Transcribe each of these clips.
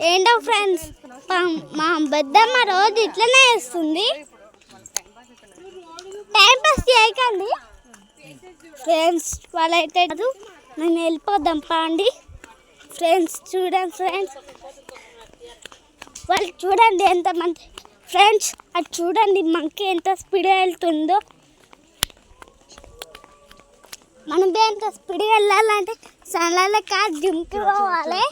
ఏంటో ఫ్రెండ్స్, మా పెద్దమ్మ రోజు ఇట్లనే వేస్తుంది. టైం పాస్ చేయకండి ఫ్రెండ్స్, వాళ్ళైతే నేను వెళ్ళిపోదాం పాండి ఫ్రెండ్స్. చూడండి ఫ్రెండ్స్, వాళ్ళు చూడండి ఎంతమంది ఫ్రెండ్స్, అది చూడండి మంకీ ఎంత స్పీడ్గా వెళ్తుందో. మనం ఎంత స్పీడ్గా వెళ్ళాలంటే సలాలే కాదు జిమ్కి పోవాలి.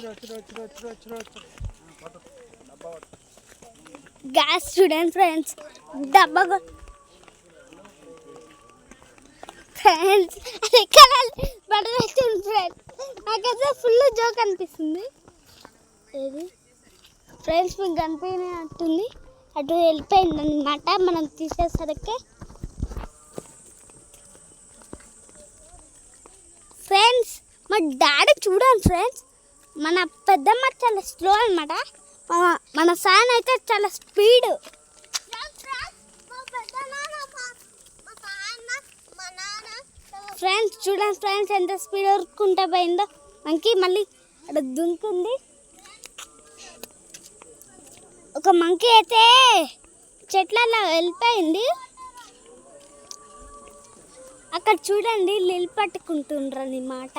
గ్యాస్ చూడండి ఫ్రెండ్స్, డబ్బా ఫ్రెండ్స్, అది ఎక్కడ పడేస్తుంది ఫ్రెండ్స్. నాకైతే ఫుల్ జోక్ అనిపిస్తుంది. ఏది ఫ్రెండ్స్ మీకు కనిపించినట్టుంది, అటు వెళ్ళిపోయింది అనమాట మనం తీసేసరికి. ఫ్రెండ్స్ మా డాడీ చూడండి ఫ్రెండ్స్, మన పెద్దమ్మ చాలా స్లో అనమాట, మన ఫ్యాన్ అయితే చాలా స్పీడ్. ఫ్రెండ్స్ చూడండి ఫ్రెండ్స్, ఎంత స్పీడ్ ఉరుక్కుంటా పోయిందో మంకీ. మళ్ళీ అక్కడ దుంకుంది. ఒక మంకీ అయితే చెట్లలో వెళ్ళిపోయింది. అక్కడ చూడండి నీళ్ళు పట్టుకుంటుండ్రు అన్నమాట.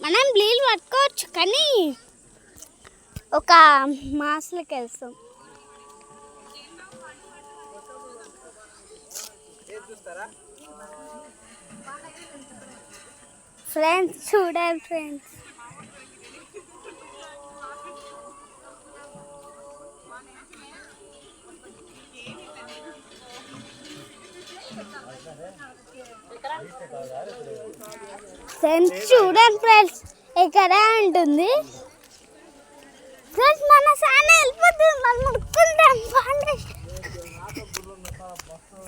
మనం నీళ్ళు పట్టుకోవచ్చు కానీ ఒక మాసలకి వెళ్తాం. ఫ్రెండ్స్ చూడండి ఫ్రెండ్స్, చూడండి ఫ్రెండ్స్ ఎక్కడ ఉంటుంది ఫ్రెండ్స్. మన సాన వెళ్ళిపోతుంది, మనం ముడుకుంటాం.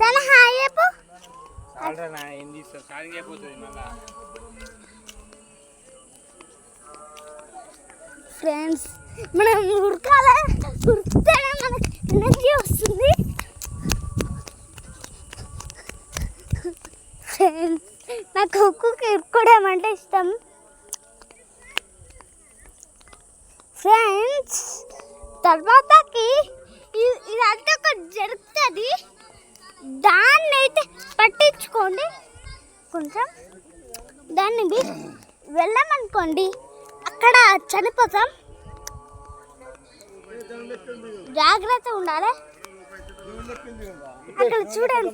చాలా హాయ్ చెప్పు ఫ్రెండ్స్. మనం ఉరకాలి, ఉరికితేనే మనకి ఎనర్జీ వస్తుంది. ఫ్రెండ్స్ నాకు కుక్కకి ఇరుక్కోవడం అంటే ఇష్టం. ఫ్రెండ్స్ తర్వాతకి ఇదంతా ఒకటి జరుగుతుంది, దాన్ని అయితే పట్టించుకోండి కొంచెం. దాన్ని వెళ్ళామనుకోండి అక్కడ చనిపోతాం, జాగ్రత్త ఉండాలి. అక్కడ చూడండి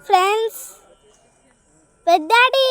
ఫ్రెండ్స్, పెద్దాడి